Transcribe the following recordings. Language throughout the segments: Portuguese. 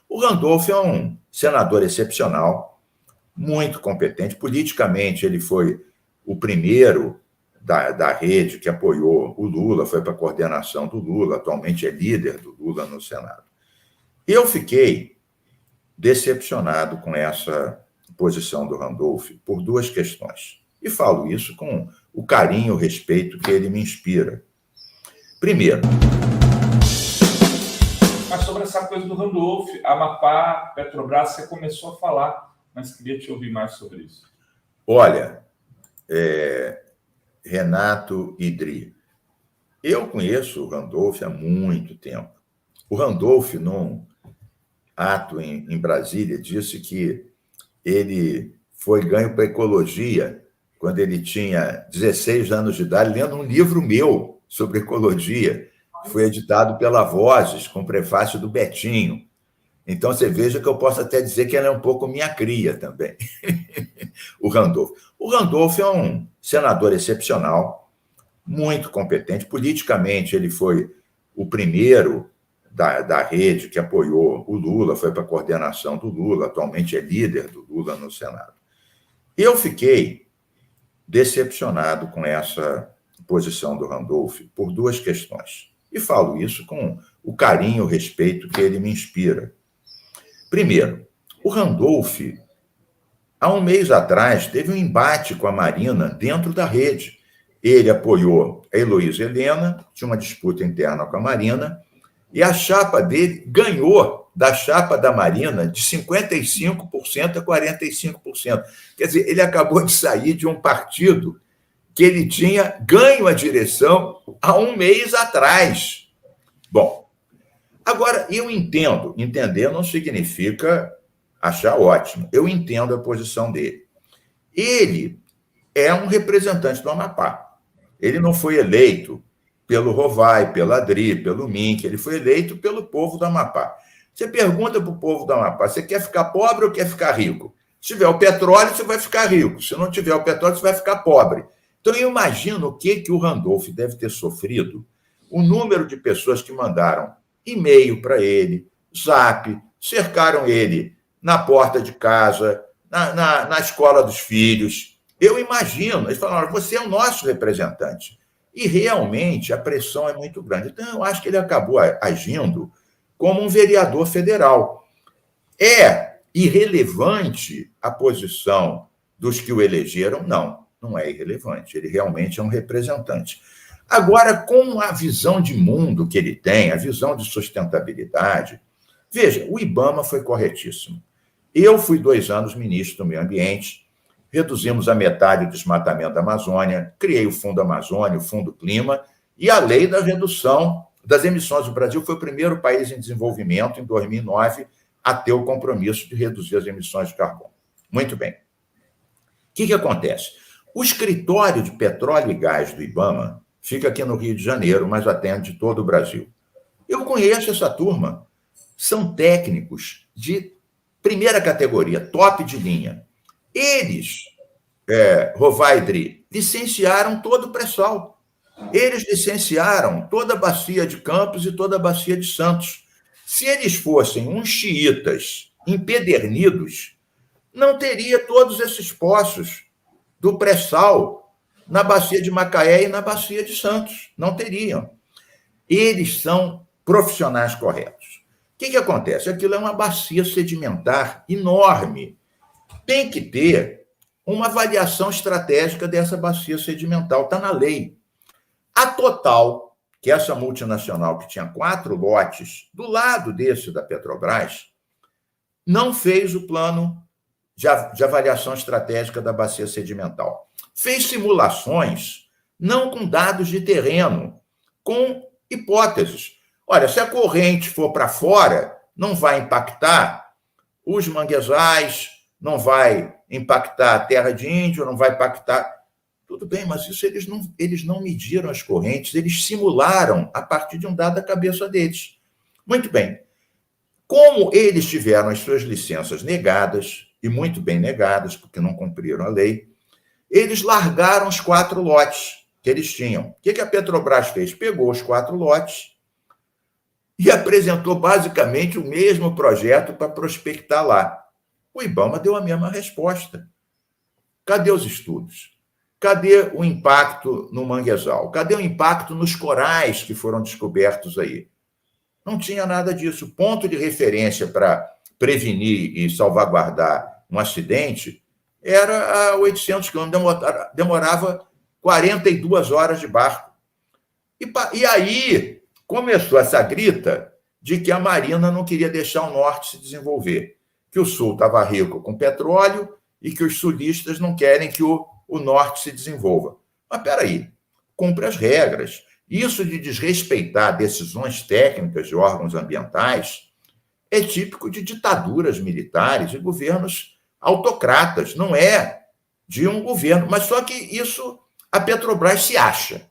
O Randolph é um senador excepcional, muito competente. Politicamente, ele foi o primeiro da rede que apoiou o Lula, foi para a coordenação do Lula, atualmente é líder do Lula no Senado. Eu fiquei decepcionado com essa posição do Randolph por duas questões. E falo isso com o carinho e o respeito que ele me inspira. Primeiro, mas sobre essa coisa do Randolph, Amapá, Petrobras, você começou a falar, mas queria te ouvir mais sobre isso. Olha, Renato e Dri, eu conheço o Randolph há muito tempo. O Randolph, num ato em Brasília, disse que ele foi ganho para ecologia quando ele tinha 16 anos de idade, lendo um livro meu sobre ecologia, que foi editado pela Vozes, com prefácio do Betinho. Então, você veja que eu posso até dizer que ela é um pouco minha cria também, o Randolph. O Randolph é um senador excepcional, muito competente. Politicamente, ele foi o primeiro da rede que apoiou o Lula, foi para a coordenação do Lula, atualmente é líder do Lula no Senado. Eu fiquei decepcionado com essa posição do Randolph por duas questões. E falo isso com o carinho e o respeito que ele me inspira. Primeiro, o Randolph, há um mês atrás, teve um embate com a Marina dentro da rede. Ele apoiou a Heloísa Helena, tinha uma disputa interna com a Marina, e a chapa dele ganhou da chapa da Marina de 55% a 45%. Quer dizer, ele acabou de sair de um partido que ele tinha ganho a direção há um mês atrás. Bom, agora, eu entendo. Entender não significa achar ótimo. Eu entendo a posição dele. Ele é um representante do Amapá. Ele não foi eleito pelo Rovai, pela Dri, pelo Mink, ele foi eleito pelo povo do Amapá. Você pergunta para o povo do Amapá, você quer ficar pobre ou quer ficar rico? Se tiver o petróleo, você vai ficar rico. Se não tiver o petróleo, você vai ficar pobre. Então, eu imagino o que o Randolph deve ter sofrido, o número de pessoas que mandaram e-mail para ele, zap, cercaram ele na porta de casa, na escola dos filhos. Eu imagino, eles falaram, você é o nosso representante. E realmente a pressão é muito grande. Então, eu acho que ele acabou agindo como um vereador federal. É irrelevante a posição dos que o elegeram? Não é irrelevante. Ele realmente é um representante. Agora, com a visão de mundo que ele tem, a visão de sustentabilidade, veja, o IBAMA foi corretíssimo. Eu fui 2 anos ministro do Meio Ambiente, reduzimos a metade do desmatamento da Amazônia, criei o Fundo Amazônia, o Fundo Clima, e a lei da redução das emissões. O Brasil foi o primeiro país em desenvolvimento, em 2009, a ter o compromisso de reduzir as emissões de carbono. Muito bem. O que acontece? O escritório de petróleo e gás do IBAMA fica aqui no Rio de Janeiro, mas atende todo o Brasil. Eu conheço essa turma. São técnicos de primeira categoria, top de linha. Eles, Rovaidri, licenciaram todo o pré-sal. Eles licenciaram toda a bacia de Campos e toda a bacia de Santos. Se eles fossem uns xiitas empedernidos, não teria todos esses poços do pré-sal na bacia de Macaé e na bacia de Santos. Não teriam. Eles são profissionais corretos. O que acontece? Aquilo é uma bacia sedimentar enorme. Tem que ter uma avaliação estratégica dessa bacia sedimentar, está na lei. A Total, que é essa multinacional que tinha 4 lotes do lado desse da Petrobras, não fez o plano de avaliação estratégica da bacia sedimental. Fez simulações, não com dados de terreno, com hipóteses. Olha, se a corrente for para fora, não vai impactar os manguezais, não vai impactar a terra de índio, não vai impactar... Tudo bem, mas isso eles não mediram as correntes, eles simularam a partir de um dado da cabeça deles. Muito bem. Como eles tiveram as suas licenças negadas, e muito bem negadas, porque não cumpriram a lei, eles largaram os 4 lotes que eles tinham. O que a Petrobras fez? Pegou os 4 lotes, e apresentou basicamente o mesmo projeto para prospectar lá. O IBAMA deu a mesma resposta. Cadê os estudos? Cadê o impacto no manguezal? Cadê o impacto nos corais que foram descobertos aí? Não tinha nada disso. Ponto de referência para prevenir e salvaguardar um acidente era a 800 quilômetros, demorava 42 horas de barco. E aí começou essa grita de que a Marina não queria deixar o norte se desenvolver, que o sul estava rico com petróleo e que os sulistas não querem que o norte se desenvolva. Mas espera aí, cumpre as regras. Isso de desrespeitar decisões técnicas de órgãos ambientais é típico de ditaduras militares e governos autocratas, não é de um governo. Mas só que isso a Petrobras se acha.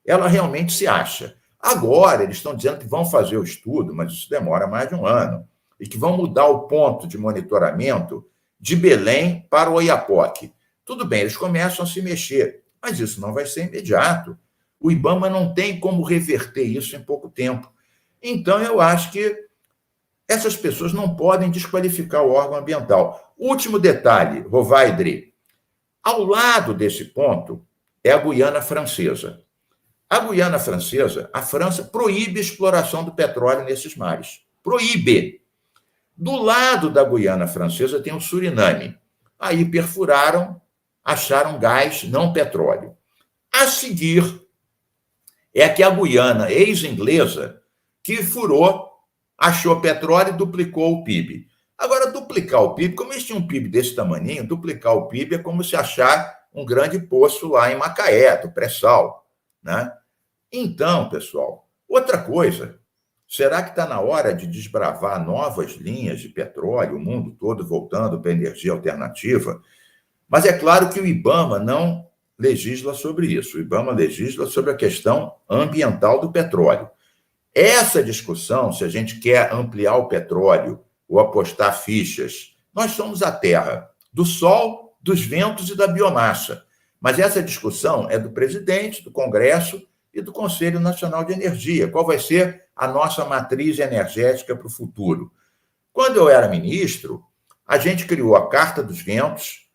Ela realmente se acha. Agora, eles estão dizendo que vão fazer o estudo, mas isso demora mais de um ano, e que vão mudar o ponto de monitoramento de Belém para o Oiapoque. Tudo bem, eles começam a se mexer, mas isso não vai ser imediato. O IBAMA não tem como reverter isso em pouco tempo. Então, eu acho que essas pessoas não podem desqualificar o órgão ambiental. Último detalhe, Rovaidre. Ao lado desse ponto é a Guiana Francesa. A Guiana Francesa, a França proíbe a exploração do petróleo nesses mares. Proíbe. Do lado da Guiana Francesa tem o Suriname. Aí perfuraram, acharam gás, não petróleo. A seguir é que a Guiana ex-inglesa que furou, achou petróleo e duplicou o PIB. Agora, duplicar o PIB, como eles tinham um PIB desse tamaninho, duplicar o PIB é como se achar um grande poço lá em Macaé, do pré-sal, né? Então, pessoal, outra coisa, será que está na hora de desbravar novas linhas de petróleo, o mundo todo voltando para a energia alternativa? Mas é claro que o IBAMA não legisla sobre isso. O IBAMA legisla sobre a questão ambiental do petróleo. Essa discussão, se a gente quer ampliar o petróleo ou apostar fichas, nós somos a terra do sol, dos ventos e da biomassa. Mas essa discussão é do presidente, do Congresso e do Conselho Nacional de Energia. Qual vai ser a nossa matriz energética para o futuro? Quando eu era ministro, a gente criou a Carta dos Ventos,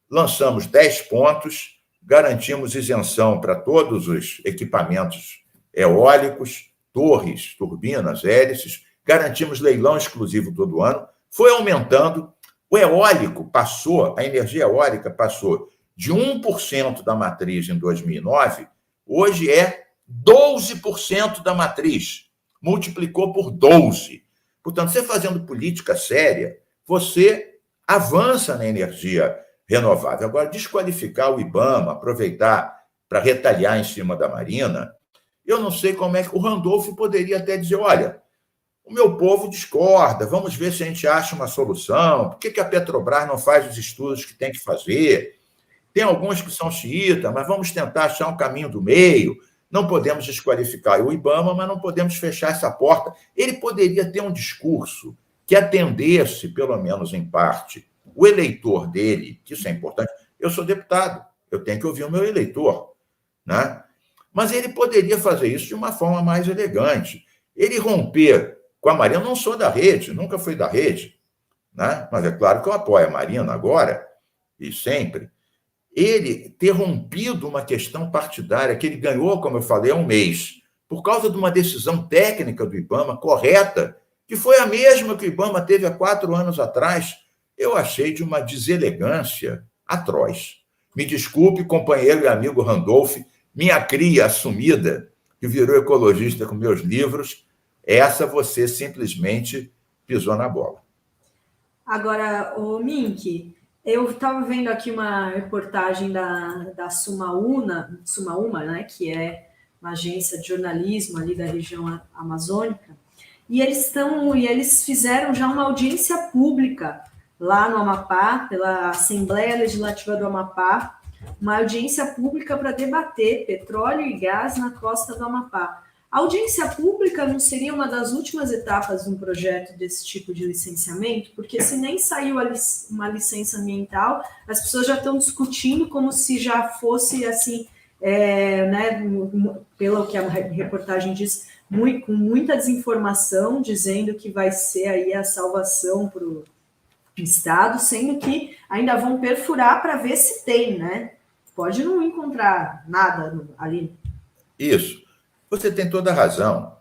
lançamos 10 pontos, garantimos isenção para todos os equipamentos eólicos, torres, turbinas, hélices, garantimos leilão exclusivo todo ano, foi aumentando, o eólico passou, a energia eólica passou de 1% da matriz em 2009, hoje é 12% da matriz, multiplicou por 12. Portanto, você fazendo política séria, você avança na energia renovável. Agora, desqualificar o IBAMA, aproveitar para retalhar em cima da Marina, eu não sei como é que o Randolph poderia até dizer, olha, o meu povo discorda, vamos ver se a gente acha uma solução, por que a Petrobras não faz os estudos que tem que fazer? Tem alguns que são xiitas, mas vamos tentar achar um caminho do meio, não podemos desqualificar o IBAMA, mas não podemos fechar essa porta. Ele poderia ter um discurso que atendesse, pelo menos em parte, o eleitor dele, que isso é importante. Eu sou deputado, eu tenho que ouvir o meu eleitor, né? Mas ele poderia fazer isso de uma forma mais elegante. Ele romper com a Marina, eu não sou da rede, nunca fui da rede, né? Mas é claro que eu apoio a Marina agora e sempre. Ele ter rompido uma questão partidária que ele ganhou, como eu falei, há um mês, por causa de uma decisão técnica do IBAMA correta, que foi a mesma que o IBAMA teve há 4 anos atrás, eu achei de uma deselegância atroz. Me desculpe, companheiro e amigo Randolph, minha cria assumida, que virou ecologista com meus livros, essa você simplesmente pisou na bola. Agora, o Mink, eu estava vendo aqui uma reportagem da Sumaúma, né, que é uma agência de jornalismo ali da região amazônica, e eles fizeram já uma audiência pública lá no Amapá, pela Assembleia Legislativa do Amapá, uma audiência pública para debater petróleo e gás na costa do Amapá. A audiência pública não seria uma das últimas etapas de um projeto desse tipo de licenciamento? Porque se nem saiu uma licença ambiental, as pessoas já estão discutindo como se já fosse assim, né, pelo que a reportagem diz, com muita desinformação, dizendo que vai ser aí a salvação para o Estado, sendo que ainda vão perfurar para ver se tem, né? Pode não encontrar nada ali. Isso. Você tem toda a razão.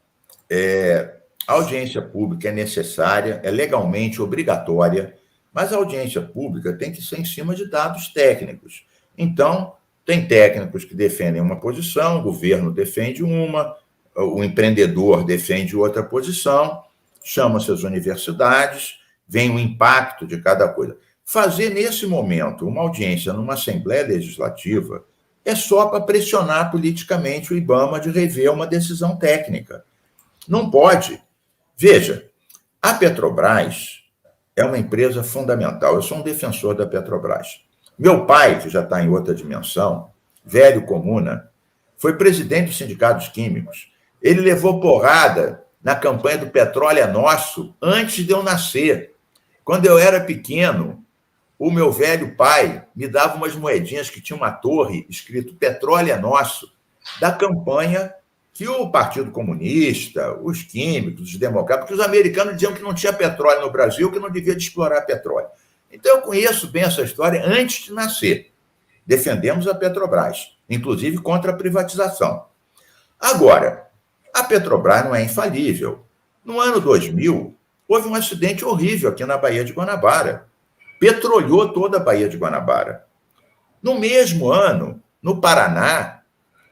A audiência pública é necessária, é legalmente obrigatória, mas a audiência pública tem que ser em cima de dados técnicos. Então, tem técnicos que defendem uma posição, o governo defende uma, o empreendedor defende outra posição, chama-se as universidades, vem o impacto de cada coisa. Fazer, nesse momento, uma audiência numa Assembleia Legislativa é só para pressionar politicamente o IBAMA de rever uma decisão técnica. Não pode. Veja, a Petrobras é uma empresa fundamental. Eu sou um defensor da Petrobras. Meu pai, que já está em outra dimensão, velho comuna, foi presidente dos sindicatos químicos. Ele levou porrada na campanha do Petróleo é Nosso antes de eu nascer. Quando eu era pequeno, o meu velho pai me dava umas moedinhas que tinha uma torre escrito Petróleo é Nosso, da campanha que o Partido Comunista, os químicos, os democratas, porque os americanos diziam que não tinha petróleo no Brasil, que não devia de explorar petróleo. Então, eu conheço bem essa história antes de nascer. Defendemos a Petrobras, inclusive contra a privatização. Agora, a Petrobras não é infalível. No ano 2000, houve um acidente horrível aqui na Baía de Guanabara. Petrolhou toda a Baía de Guanabara. No mesmo ano, no Paraná,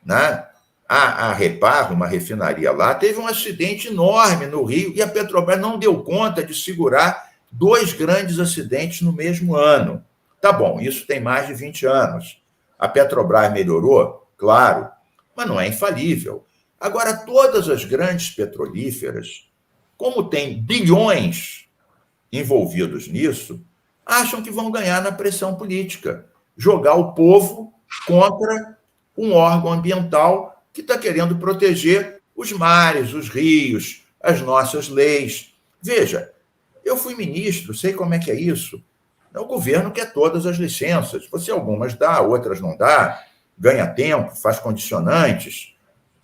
né, a Repar, uma refinaria lá, teve um acidente enorme no Rio e a Petrobras não deu conta de segurar 2 grandes acidentes no mesmo ano. Tá bom, isso tem mais de 20 anos. A Petrobras melhorou? Claro, mas não é infalível. Agora, todas as grandes petrolíferas, como tem bilhões envolvidos nisso, acham que vão ganhar na pressão política, jogar o povo contra um órgão ambiental que está querendo proteger os mares, os rios, as nossas leis. Veja, eu fui ministro, sei como é que é isso. O governo quer todas as licenças. Você algumas dá, outras não dá, ganha tempo, faz condicionantes,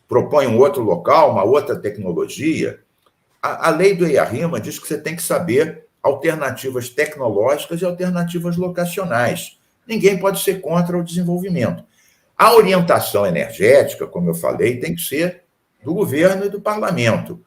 propõe um outro local, uma outra tecnologia. A lei do EIA-RIMA diz que você tem que saber alternativas tecnológicas e alternativas locacionais. Ninguém pode ser contra o desenvolvimento. A orientação energética, como eu falei, tem que ser do governo e do parlamento.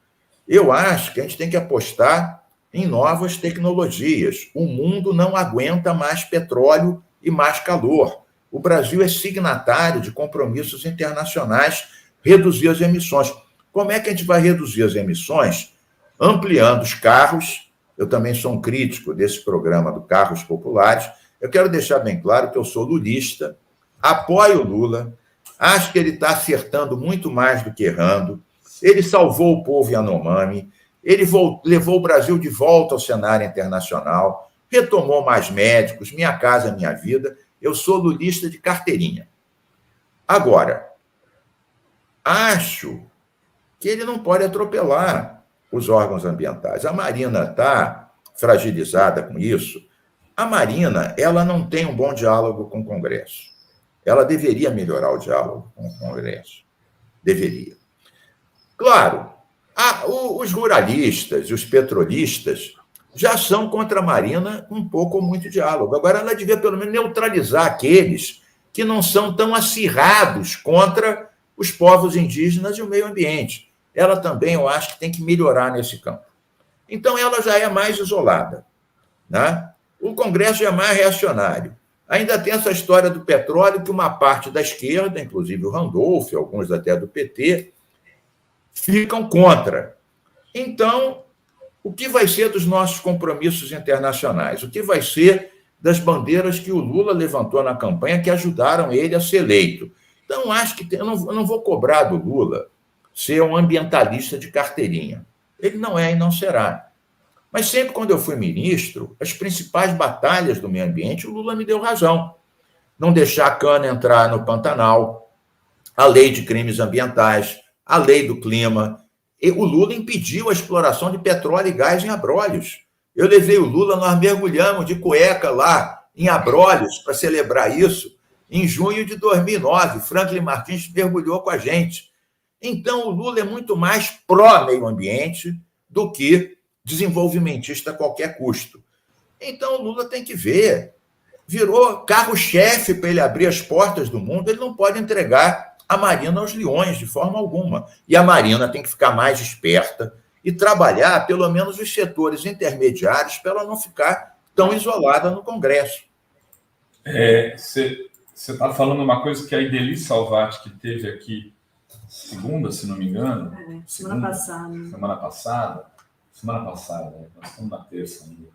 Eu acho que a gente tem que apostar em novas tecnologias. O mundo não aguenta mais petróleo e mais calor. O Brasil é signatário de compromissos internacionais, reduzir as emissões. Como é que a gente vai reduzir as emissões? Ampliando os carros. Eu também sou um crítico desse programa do Carros Populares. Eu quero deixar bem claro que eu sou lulista, apoio o Lula, acho que ele está acertando muito mais do que errando. Ele salvou o povo Yanomami, ele levou o Brasil de volta ao cenário internacional, retomou mais médicos, Minha Casa Minha Vida. Eu sou lulista de carteirinha. Agora, acho que ele não pode atropelar os órgãos ambientais. A Marina está fragilizada com isso. A Marina, ela não tem um bom diálogo com o Congresso. Ela deveria melhorar o diálogo com o Congresso. Deveria. Claro, os ruralistas e os petrolistas já são contra a Marina um pouco ou muito diálogo. Agora, ela devia, pelo menos, neutralizar aqueles que não são tão acirrados contra os povos indígenas e o meio ambiente. Ela também, eu acho, que tem que melhorar nesse campo. Então, ela já é mais isolada, né? O Congresso é mais reacionário. Ainda tem essa história do petróleo que uma parte da esquerda, inclusive o Randolph, alguns até do PT, ficam contra. Então, o que vai ser dos nossos compromissos internacionais? O que vai ser das bandeiras que o Lula levantou na campanha que ajudaram ele a ser eleito? Então, acho que eu não vou cobrar do Lula ser um ambientalista de carteirinha. Ele não é e não será. Mas sempre quando eu fui ministro, as principais batalhas do meio ambiente, o Lula me deu razão. Não deixar a cana entrar no Pantanal, a lei de crimes ambientais, a lei do clima. E o Lula impediu a exploração de petróleo e gás em Abrolhos. Eu levei o Lula, nós mergulhamos de cueca lá em Abrolhos para celebrar isso. Em junho de 2009, Franklin Martins mergulhou com a gente. Então, o Lula é muito mais pró-meio ambiente do que desenvolvimentista a qualquer custo. Então, o Lula tem que ver. Virou carro-chefe para ele abrir as portas do mundo, ele não pode entregar a Marina aos leões de forma alguma. E a Marina tem que ficar mais esperta e trabalhar, pelo menos, os setores intermediários para ela não ficar tão isolada no Congresso. Você está falando uma coisa que a Ideli Salvati, que teve aqui segunda, se não me engano. Semana passada, nós estamos na terça ainda.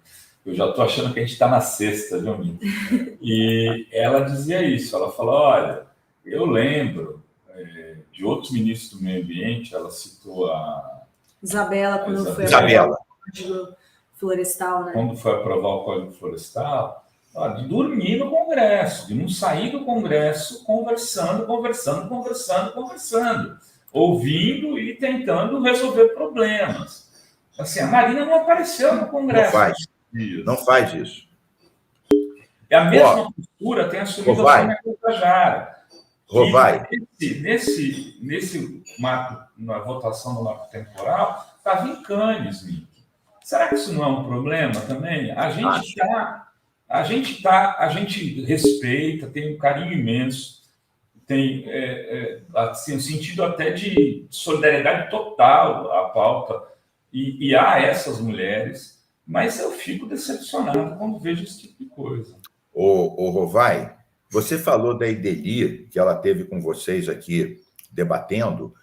Eu já estou achando que a gente está na sexta, viu, Minha? E ela dizia isso, ela falou, olha, eu lembro de outros ministros do meio ambiente, ela citou a... Isabela, quando foi aprovar o Código Florestal, né? Quando foi aprovar o Código Florestal, de dormir no Congresso, de não sair do Congresso conversando, ouvindo e tentando resolver problemas. Assim, a Marina não apareceu no Congresso. Não faz isso. E a mesma postura tem assumido a Sônia Guajajara. Nesse marco, na votação do marco temporal, estava em Cannes, Mick. Será que isso não é um problema também? A gente respeita, tem um carinho imenso, tem assim, um sentido até de solidariedade total à pauta, e há essas mulheres, mas eu fico decepcionado quando vejo esse tipo de coisa. Ô Rovai, você falou da Ideli, que ela teve com vocês aqui debatendo.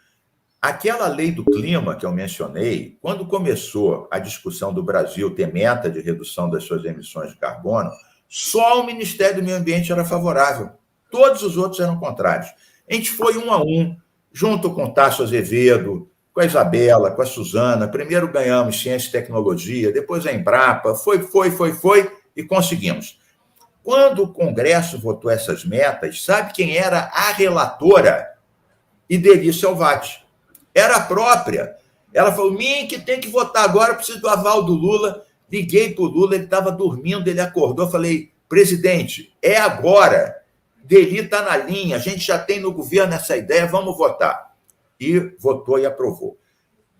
Aquela lei do clima que eu mencionei, quando começou a discussão do Brasil ter meta de redução das suas emissões de carbono, só o Ministério do Meio Ambiente era favorável. Todos os outros eram contrários. A gente foi 1 a 1, junto com o Tasso Azevedo, com a Isabela, com a Suzana. Primeiro ganhamos Ciência e Tecnologia, depois a Embrapa, foi, e conseguimos. Quando o Congresso votou essas metas, sabe quem era a relatora? Ideli Salvati. Era a própria. Ela falou, Mink, tem que votar agora, preciso do aval do Lula. Liguei para o Lula, ele estava dormindo, ele acordou, falei, presidente, é agora. Ideli está na linha, a gente já tem no governo essa ideia, vamos votar. E votou e aprovou.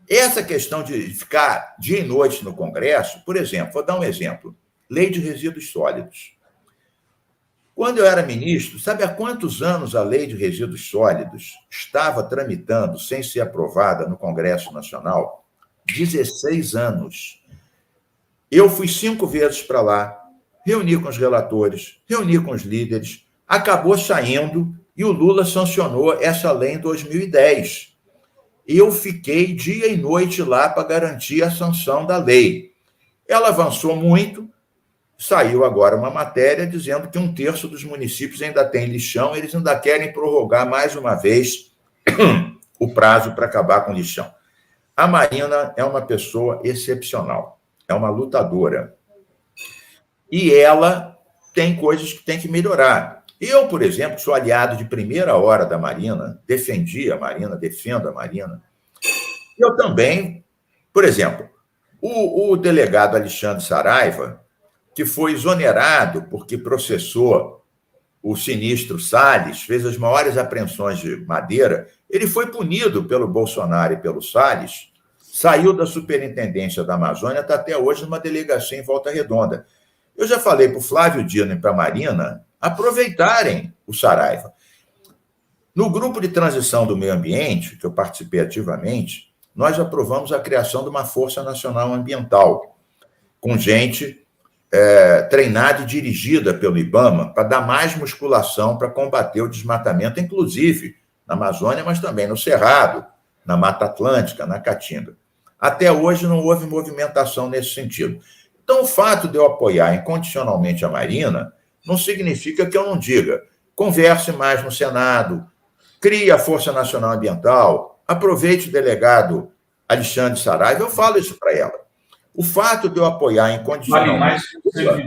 Essa questão de ficar dia e noite no Congresso, por exemplo, vou dar um exemplo, lei de resíduos sólidos. Quando eu era ministro, sabe há quantos anos a lei de resíduos sólidos estava tramitando sem ser aprovada no Congresso Nacional? 16 anos. Eu fui 5 vezes para lá, reuni com os relatores, reuni com os líderes, acabou saindo e o Lula sancionou essa lei em 2010. Eu fiquei dia e noite lá para garantir a sanção da lei. Ela avançou muito, saiu agora uma matéria dizendo que 1/3 dos municípios ainda tem lixão, eles ainda querem prorrogar mais uma vez o prazo para acabar com o lixão. A Marina é uma pessoa excepcional, é uma lutadora. E ela tem coisas que tem que melhorar. Eu, por exemplo, sou aliado de primeira hora da Marina, defendi a Marina, defendo a Marina. Eu também, por exemplo, o delegado Alexandre Saraiva, que foi exonerado porque processou o sinistro Salles, fez as maiores apreensões de madeira, ele foi punido pelo Bolsonaro e pelo Salles, saiu da superintendência da Amazônia, está até hoje numa delegacia em Volta Redonda. Eu já falei para o Flávio Dino e para a Marina aproveitarem o Saraiva. No grupo de transição do meio ambiente, que eu participei ativamente, nós aprovamos a criação de uma Força Nacional Ambiental, com gente treinada e dirigida pelo IBAMA para dar mais musculação para combater o desmatamento, inclusive na Amazônia, mas também no Cerrado, na Mata Atlântica, na Caatinga. Até hoje não houve movimentação nesse sentido. Então, o fato de eu apoiar incondicionalmente a Marina não significa que eu não diga, converse mais no Senado, crie a Força Nacional Ambiental, aproveite o delegado Alexandre Saraiva, eu falo isso para ela. O fato de eu apoiar incondicionalmente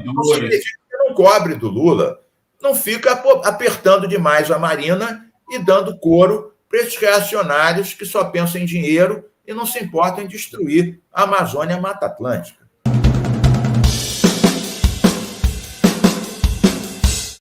não significa que eu não cobre do Lula, não fica apertando demais a Marina e dando couro para esses reacionários que só pensam em dinheiro e não se importam em destruir a Amazônia e a Mata Atlântica.